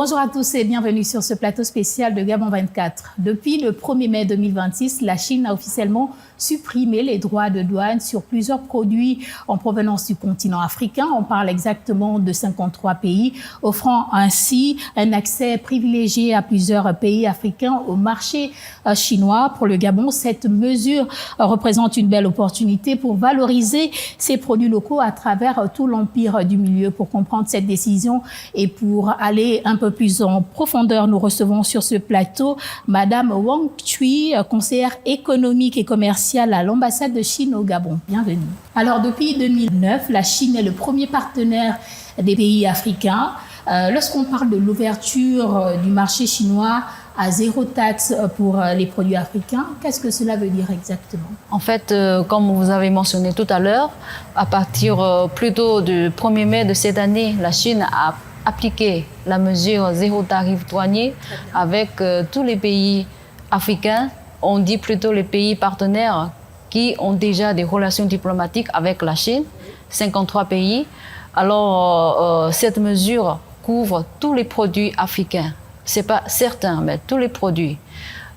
Bonjour à tous et bienvenue sur ce plateau spécial de Gabon 24. Depuis le 1er mai 2026, la Chine a officiellement supprimé les droits de douane sur plusieurs produits en provenance du continent africain. On parle exactement de 53 pays, offrant ainsi un accès privilégié à plusieurs pays africains au marché chinois. Pour le Gabon, cette mesure représente une belle opportunité pour valoriser ces produits locaux à travers tout l'empire du milieu. Pour comprendre cette décision et pour aller un peu plus en profondeur, nous recevons sur ce plateau Madame Wang Cui, conseillère économique et commerciale à l'ambassade de Chine au Gabon. Bienvenue. Alors, depuis 2009, la Chine est le premier partenaire des pays africains. Lorsqu'on parle de l'ouverture du marché chinois à zéro taxe pour les produits africains, qu'est-ce que cela veut dire exactement? En fait, comme vous avez mentionné tout à l'heure, à partir plutôt du 1er mai de cette année, la Chine a appliqué la mesure zéro tarif douanier avec tous les pays africains. On dit plutôt les pays partenaires qui ont déjà des relations diplomatiques avec la Chine, 53 pays. Alors, cette mesure couvre tous les produits africains. Ce n'est pas certains, mais tous les produits.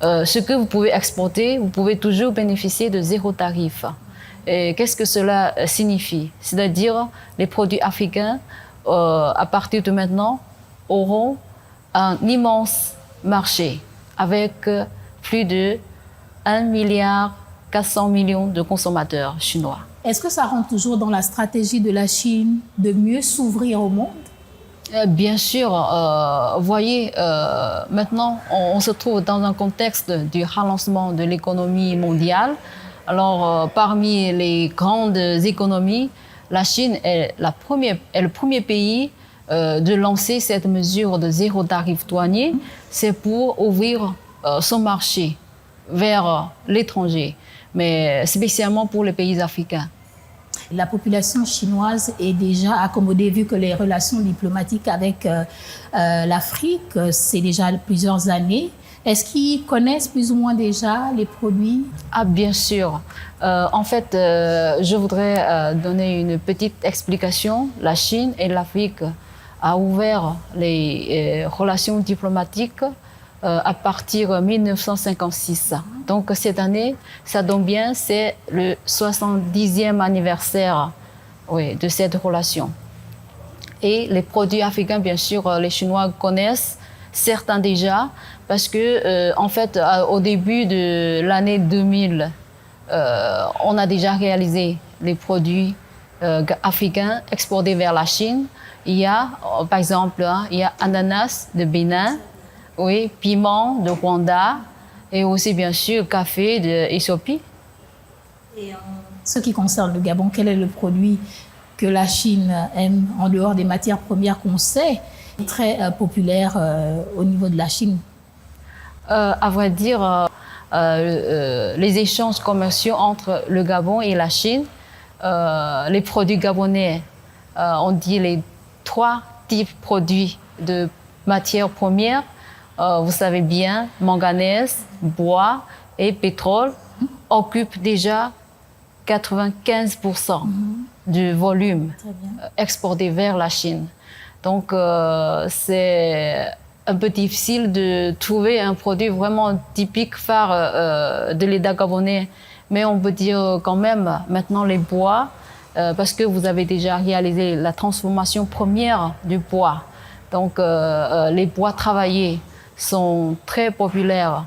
Ce que vous pouvez exporter, vous pouvez toujours bénéficier de zéro tarif. Et qu'est-ce que cela signifie? C'est-à-dire les produits africains, à partir de maintenant, auront un immense marché avec plus de 1,4 milliard de consommateurs chinois. Est-ce que ça rentre toujours dans la stratégie de la Chine de mieux s'ouvrir au monde? Bien sûr, voyez, maintenant, on se trouve dans un contexte du ralentissement de l'économie mondiale. Alors, parmi les grandes économies, la Chine est le premier pays de lancer cette mesure de zéro tarif douanier. C'est pour ouvrir son marché vers l'étranger, mais spécialement pour les pays africains. La population chinoise est déjà accommodée vu que les relations diplomatiques avec l'Afrique, c'est déjà plusieurs années. Est-ce qu'ils connaissent plus ou moins déjà les produits? Ah, bien sûr. En fait, je voudrais donner une petite explication. La Chine et l'Afrique ont ouvert les relations diplomatiques à partir de 1956. Donc cette année, ça tombe bien, c'est le 70e anniversaire de cette relation. Et les produits africains, bien sûr, les Chinois connaissent, certains déjà, parce que en fait, au début de l'année 2000, on a déjà réalisé les produits africains exportés vers la Chine. Il y a, par exemple, il y a ananas de Bénin, oui, piment de Rwanda et aussi bien sûr café d'Éthiopie. Et en ce qui concerne le Gabon, quel est le produit que la Chine aime en dehors des matières premières qu'on sait très populaire au niveau de la Chine? À vrai dire, les échanges commerciaux entre le Gabon et la Chine, les produits gabonais, on dit les 3 types de produits de matières premières. Vous savez bien, manganèse, bois et pétrole occupent déjà 95% du volume exporté vers la Chine. Donc, c'est un peu difficile de trouver un produit vraiment typique phare de l'État gabonais. Mais on peut dire quand même maintenant les bois, parce que vous avez déjà réalisé la transformation première du bois. Donc, les bois travaillés sont très populaires.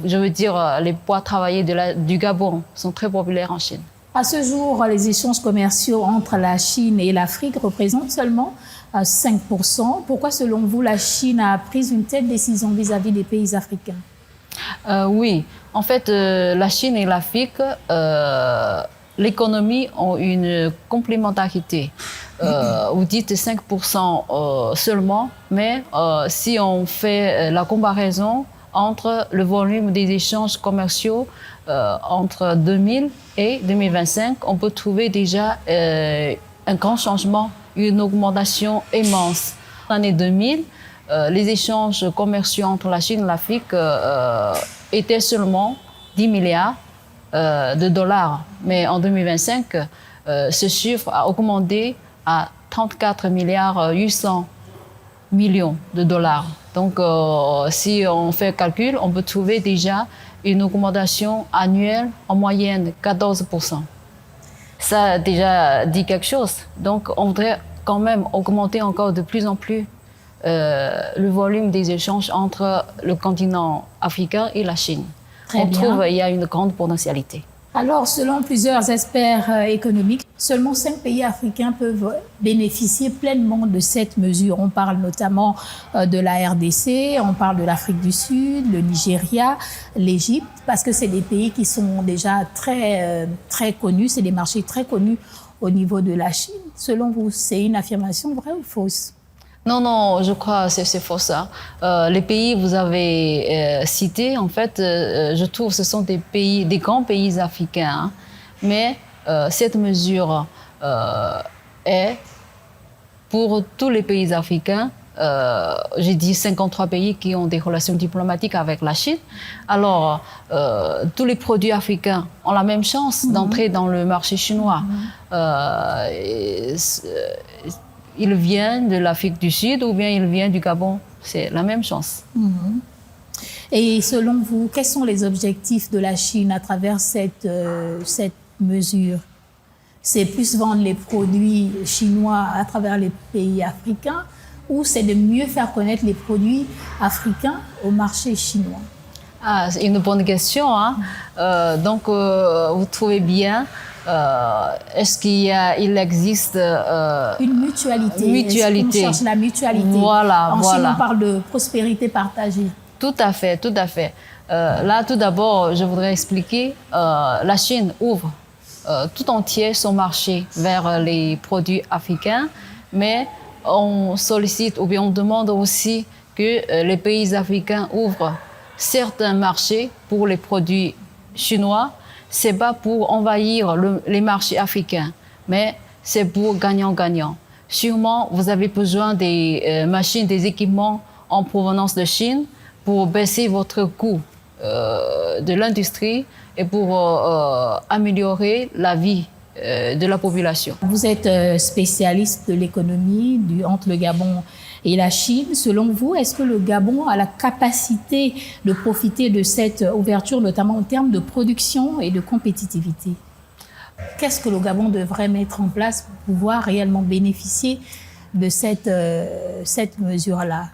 Je veux dire, les bois travaillés du Gabon sont très populaires en Chine. À ce jour, les échanges commerciaux entre la Chine et l'Afrique représentent seulement 5%. Pourquoi, selon vous, la Chine a pris une telle décision vis-à-vis des pays africains? Oui, en fait, la Chine et l'Afrique, l'économie ont une complémentarité. Vous dites 5% seulement, mais si on fait la comparaison entre le volume des échanges commerciaux entre 2000 et 2025, on peut trouver déjà un grand changement, une augmentation immense. En l'année 2000, les échanges commerciaux entre la Chine et l'Afrique étaient seulement 10 milliards de dollars. Mais en 2025, ce chiffre a augmenté à 34 milliards 800 millions de dollars. Donc, si on fait le calcul, on peut trouver déjà une augmentation annuelle en moyenne 14%. Ça déjà dit quelque chose. Donc, on voudrait quand même augmenter encore de plus en plus le volume des échanges entre le continent africain et la Chine. Très bien. Trouve qu'il y a une grande potentialité. Alors, selon plusieurs experts économiques, seulement 5 pays africains peuvent bénéficier pleinement de cette mesure. On parle notamment de la RDC, on parle de l'Afrique du Sud, le Nigeria, l'Égypte, parce que c'est des pays qui sont déjà très connus, c'est des marchés très connus au niveau de la Chine. Selon vous, c'est une affirmation vraie ou fausse? Non, je crois que c'est faux ça. Les pays que vous avez cités, en fait, je trouve que ce sont des pays, des grands pays africains. Hein. Mais cette mesure est pour tous les pays africains. J'ai dit 53 pays qui ont des relations diplomatiques avec la Chine. Alors, tous les produits africains ont la même chance d'entrer dans le marché chinois. Ils viennent de l'Afrique du Sud ou bien ils viennent du Gabon. C'est la même chance. Et selon vous, quels sont les objectifs de la Chine à travers cette mesure? C'est plus vendre les produits chinois à travers les pays africains ou c'est de mieux faire connaître les produits africains au marché chinois? Ah, c'est une bonne question. Hein? Donc, vous trouvez bien. Est-ce qu'il existe une mutualité? Mutualité. Est-ce qu'on cherche la mutualité? Voilà, en voilà. Chine, on parle de prospérité partagée. Tout à fait, tout à fait. Là, tout d'abord, je voudrais expliquer, la Chine ouvre tout entier son marché vers les produits africains, mais on sollicite ou bien on demande aussi que les pays africains ouvrent certains marchés pour les produits chinois. C'est pas pour envahir les marchés africains, mais c'est pour gagnant-gagnant. Sûrement, vous avez besoin des machines, des équipements en provenance de Chine pour baisser votre coût de l'industrie et pour améliorer la vie de la population. Vous êtes spécialiste de l'économie entre le Gabon et la Chine. Selon vous, est-ce que le Gabon a la capacité de profiter de cette ouverture, notamment en termes de production et de compétitivité? Qu'est-ce que le Gabon devrait mettre en place pour pouvoir réellement bénéficier de cette mesure-là?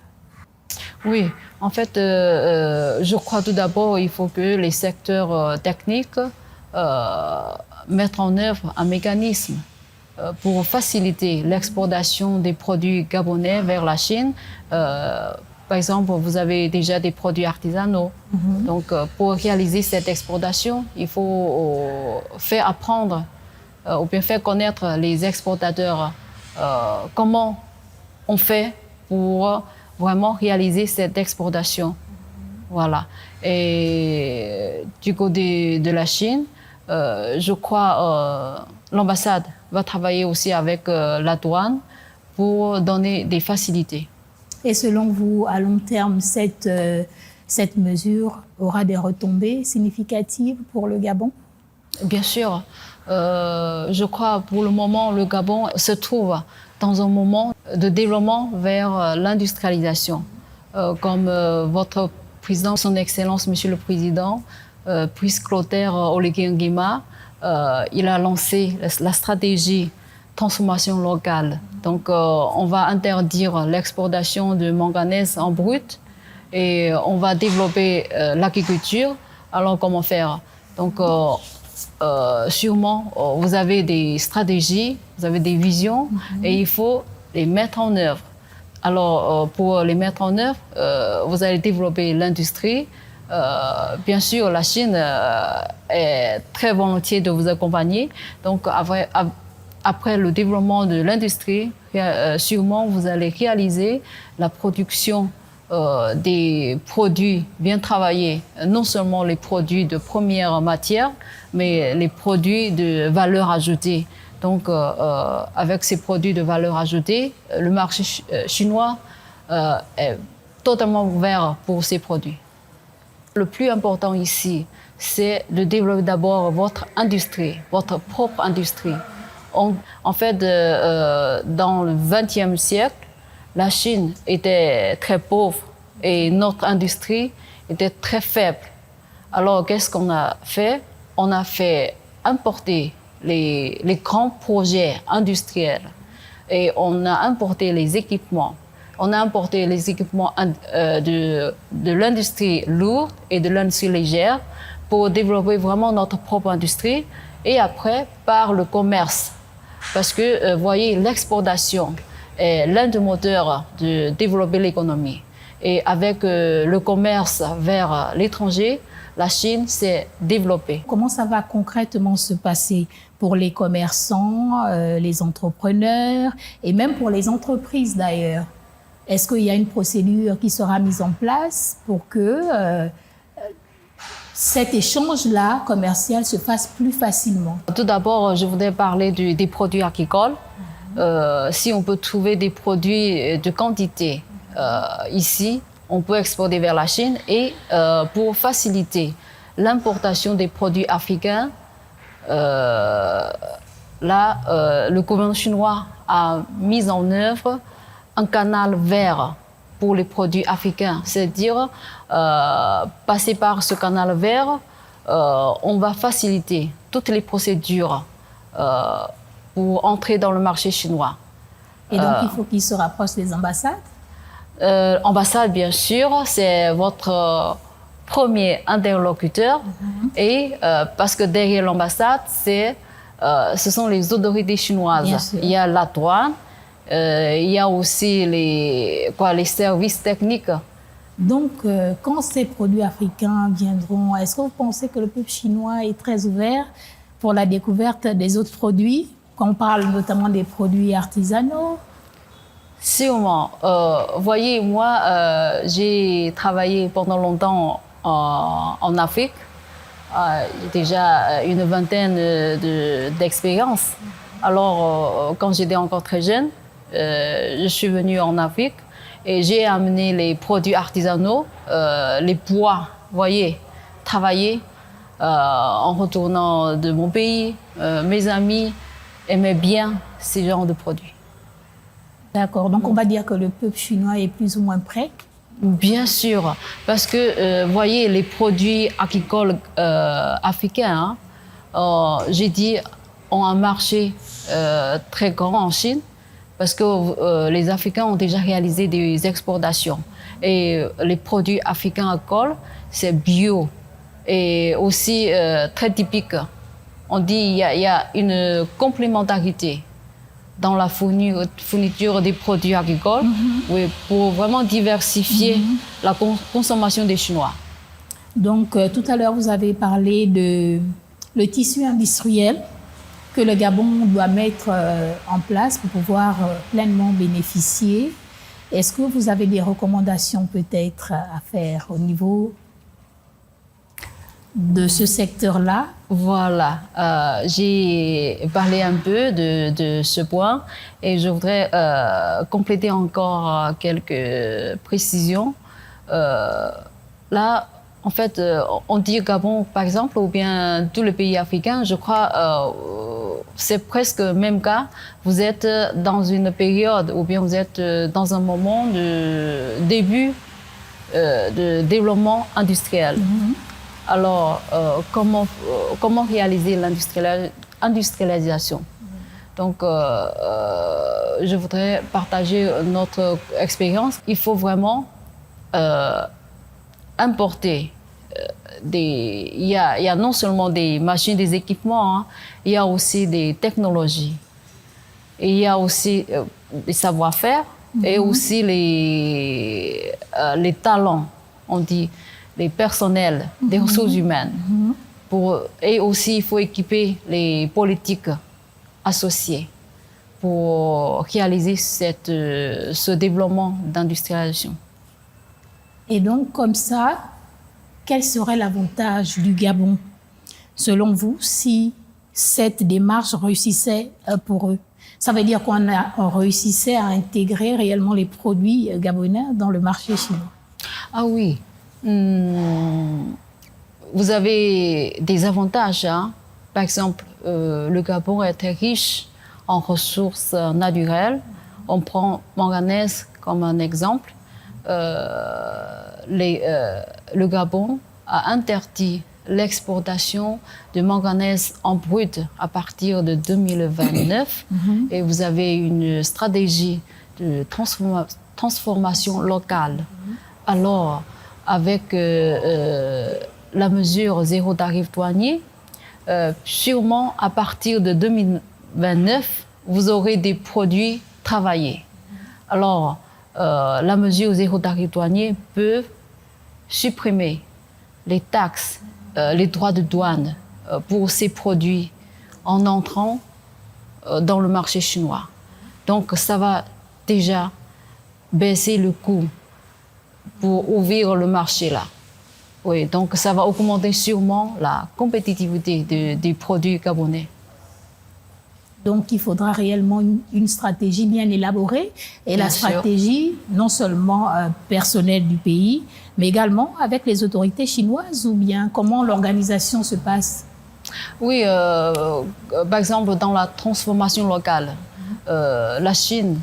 Oui, en fait, je crois tout d'abord qu'il faut que les secteurs techniques mettent en œuvre un mécanisme pour faciliter l'exportation des produits gabonais vers la Chine. Par exemple, vous avez déjà des produits artisanaux. Donc, pour réaliser cette exportation, il faut faire apprendre ou bien faire connaître les exportateurs comment on fait pour vraiment réaliser cette exportation. Voilà. Et du côté de la Chine, je crois l'ambassade va travailler aussi avec la douane pour donner des facilités. Et selon vous, à long terme, cette mesure aura des retombées significatives pour le Gabon? Bien sûr. Je crois pour le moment, le Gabon se trouve dans un moment de développement vers l'industrialisation. Comme votre président, son Excellence, Monsieur le Président, Brice Clotaire Oligui Nguema, il a lancé la stratégie transformation locale. Donc, on va interdire l'exportation de manganèse en brut et on va développer l'agriculture. Alors, comment faire? Donc, sûrement, vous avez des stratégies, vous avez des visions et il faut les mettre en œuvre. Alors, pour les mettre en œuvre, vous allez développer l'industrie. Bien sûr, la Chine est très volontiers de vous accompagner. Donc, après le développement de l'industrie, sûrement, vous allez réaliser la production des produits bien travaillés, non seulement les produits de première matière, mais les produits de valeur ajoutée. Donc, avec ces produits de valeur ajoutée, le marché chinois est totalement ouvert pour ces produits. Le plus important ici, c'est de développer d'abord votre industrie, votre propre industrie. En fait, dans le XXe siècle, la Chine était très pauvre et notre industrie était très faible. Alors, qu'est-ce qu'on a fait? On a fait importer les grands projets industriels et on a importé les équipements. On a importé les équipements de l'industrie lourde et de l'industrie légère pour développer vraiment notre propre industrie et après par le commerce. Parce que, vous voyez, l'exportation est l'un des moteurs de développer l'économie. Et avec le commerce vers l'étranger, la Chine s'est développée. Comment ça va concrètement se passer pour les commerçants, les entrepreneurs et même pour les entreprises d'ailleurs? Est-ce qu'il y a une procédure qui sera mise en place pour que cet échange-là commercial se fasse plus facilement? Tout d'abord, je voudrais parler des produits agricoles. Si on peut trouver des produits de quantité ici, on peut exporter vers la Chine et pour faciliter l'importation des produits africains, le gouvernement chinois a mis en œuvre un canal vert pour les produits africains. C'est-à-dire, passer par ce canal vert, on va faciliter toutes les procédures pour entrer dans le marché chinois. Et donc, il faut qu'ils se rapprochent des ambassades? Ambassade, bien sûr, c'est votre premier interlocuteur. Et parce que derrière l'ambassade, ce sont les autorités chinoises. Il y a la douane, il y a aussi les services techniques. Donc, quand ces produits africains viendront, est-ce que vous pensez que le peuple chinois est très ouvert pour la découverte des autres produits, quand on parle notamment des produits artisanaux? Sûrement. Voyez, moi, j'ai travaillé pendant longtemps en Afrique. J'ai déjà une vingtaine d'expériences. Alors, quand j'étais encore très jeune, je suis venue en Afrique et j'ai amené les produits artisanaux, les bois, voyez, travailler en retournant de mon pays. Mes amis aimaient bien ces genres de produits. D'accord, donc on va dire que le peuple chinois est plus ou moins prêt? Bien sûr, parce que, voyez, les produits agricoles africains, j'ai dit, ont un marché très grand en Chine, parce que les Africains ont déjà réalisé des exportations. Et les produits africains agricoles, c'est bio et aussi très typique. On dit qu'il y a une complémentarité dans la fourniture des produits agricoles, oui, pour vraiment diversifier la consommation des Chinois. Donc, tout à l'heure, vous avez parlé de le tissu industriel que le Gabon doit mettre en place pour pouvoir pleinement bénéficier. Est-ce que vous avez des recommandations peut-être à faire au niveau de ce secteur-là? Voilà, j'ai parlé un peu de ce point et je voudrais compléter encore quelques précisions. Là, en fait, on dit Gabon, par exemple, ou bien tous les pays africains, je crois, c'est presque le même cas. Vous êtes dans une période, ou bien vous êtes dans un moment de début de développement industriel. Alors, comment réaliser l'industrialisation? Donc, je voudrais partager notre expérience. Il faut vraiment importer il y a non seulement des machines, des équipements, hein, il y a aussi des technologies. Et il y a aussi des savoir-faire et aussi les talents, on dit, les personnels, des ressources humaines. Et aussi, il faut équiper les politiques associées pour réaliser ce développement d'industrialisation. Et donc, comme ça, quel serait l'avantage du Gabon, selon vous, si cette démarche réussissait pour eux? Ça veut dire qu'on réussissait à intégrer réellement les produits gabonais dans le marché chinois? Ah oui. Vous avez des avantages, hein? Par exemple, le Gabon est très riche en ressources naturelles, On prend manganèse comme un exemple. Le Gabon a interdit l'exportation de manganèse en brut à partir de 2029 et vous avez une stratégie de transformation locale. Alors, avec la mesure zéro tarif douanier, sûrement à partir de 2029, vous aurez des produits travaillés. Alors, la mesure zéro tarif douanier peut supprimer les taxes, les droits de douane pour ces produits en entrant dans le marché chinois. Donc, ça va déjà baisser le coût pour ouvrir le marché là. Oui, donc ça va augmenter sûrement la compétitivité des produits gabonais. Donc, il faudra réellement une stratégie bien élaborée et la stratégie non seulement personnelle du pays, mais également avec les autorités chinoises ou bien comment l'organisation se passe? Oui, par exemple, dans la transformation locale, la Chine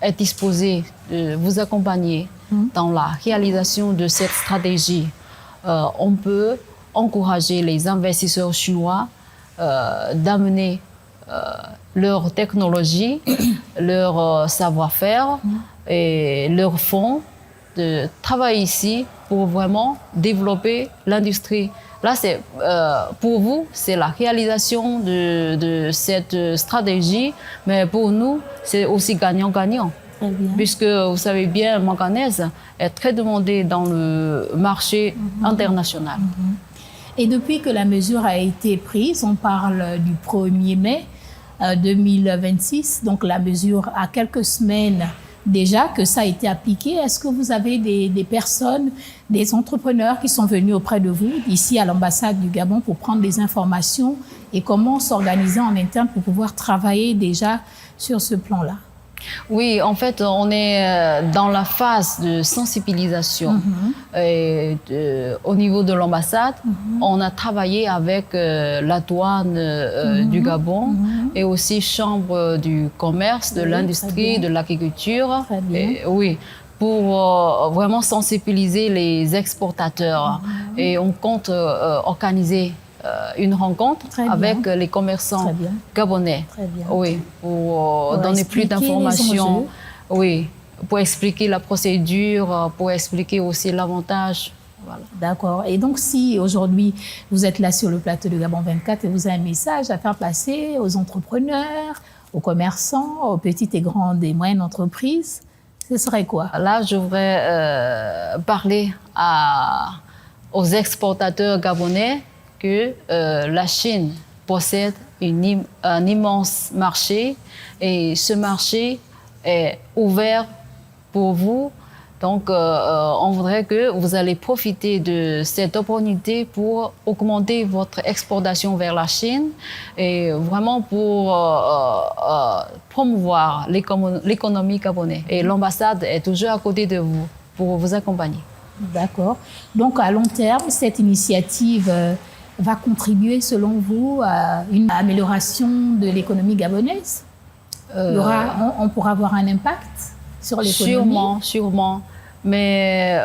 est disposée de vous accompagner dans la réalisation de cette stratégie. On peut encourager les investisseurs chinois d'amener leur technologie, leur savoir-faire et leurs fonds de travailler ici pour vraiment développer l'industrie. Là, c'est pour vous, c'est la réalisation de cette stratégie, mais pour nous, c'est aussi gagnant-gagnant. Puisque vous savez bien, le manganèse est très demandé dans le marché international. Et depuis que la mesure a été prise, on parle du 1er mai 2026, donc la mesure a quelques semaines déjà que ça a été appliqué. Est-ce que vous avez des personnes, des entrepreneurs qui sont venus auprès de vous, ici à l'ambassade du Gabon, pour prendre des informations et comment s'organiser en interne pour pouvoir travailler déjà sur ce plan-là? Oui, en fait, on est dans la phase de sensibilisation. Et au niveau de l'ambassade, on a travaillé avec la douane du Gabon et aussi chambre du commerce, de l'industrie, de l'agriculture. Oui, pour vraiment sensibiliser les exportateurs. Et on compte organiser une rencontre avec les commerçants gabonais. Oui, pour donner plus d'informations. Oui, pour expliquer la procédure, pour expliquer aussi l'avantage. Voilà. D'accord. Et donc, si aujourd'hui vous êtes là sur le plateau de Gabon 24 et vous avez un message à faire passer aux entrepreneurs, aux commerçants, aux petites et grandes et moyennes entreprises, ce serait quoi? Là, je voudrais parler aux exportateurs gabonais que la Chine possède un immense marché et ce marché est ouvert pour vous. Donc, on voudrait que vous allez profiter de cette opportunité pour augmenter votre exportation vers la Chine et vraiment pour promouvoir l'économie gabonaise. Et l'ambassade est toujours à côté de vous pour vous accompagner. D'accord. Donc, à long terme, cette initiative va contribuer, selon vous, à une amélioration de l'économie gabonaise? On pourra avoir un impact sur l'économie? Sûrement. Mais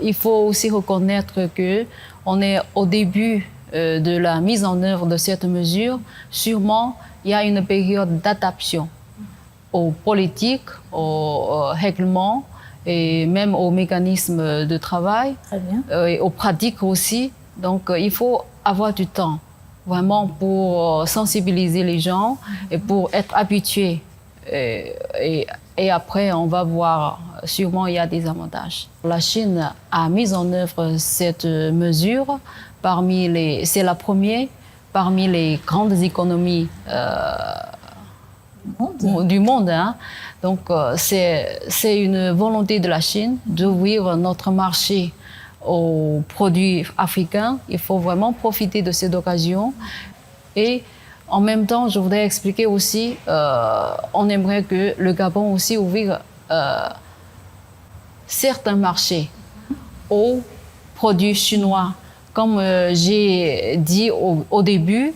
il faut aussi reconnaître qu'on est au début de la mise en œuvre de cette mesure. Sûrement, il y a une période d'adaptation aux politiques, aux règlements et même aux mécanismes de travail, et aux pratiques aussi. Donc, il faut avoir du temps, vraiment, pour sensibiliser les gens et pour être habitué. Et après, on va voir, sûrement, il y a des avantages. La Chine a mis en œuvre cette mesure. C'est la première parmi les grandes économies du monde. Hein. Donc, c'est une volonté de la Chine d'ouvrir notre marché aux produits africains. Il faut vraiment profiter de cette occasion. Et en même temps, je voudrais expliquer aussi, on aimerait que le Gabon aussi ouvre certains marchés aux produits chinois. Comme j'ai dit au début,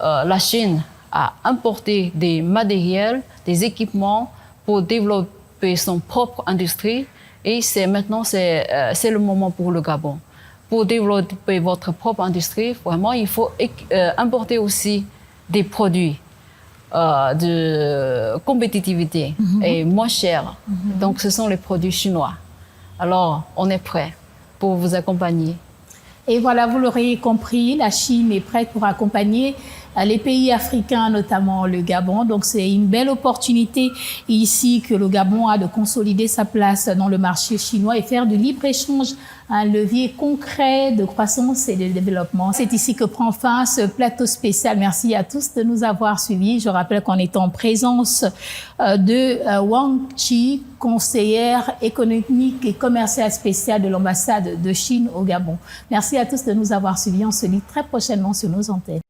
la Chine à importer des matériels, des équipements pour développer son propre industrie. Et maintenant, c'est le moment pour le Gabon. Pour développer votre propre industrie, vraiment, il faut importer aussi des produits de compétitivité et moins chers. Donc, ce sont les produits chinois. Alors, on est prêt pour vous accompagner. Et voilà, vous l'aurez compris, la Chine est prête pour accompagner les pays africains, notamment le Gabon. Donc, c'est une belle opportunité ici que le Gabon a de consolider sa place dans le marché chinois et faire du libre-échange un levier concret de croissance et de développement. C'est ici que prend fin ce plateau spécial. Merci à tous de nous avoir suivis. Je rappelle qu'on est en présence de Wang Chi, conseillère économique et commerciale spéciale de l'ambassade de Chine au Gabon. Merci à tous de nous avoir suivis. On se lit très prochainement sur nos antennes.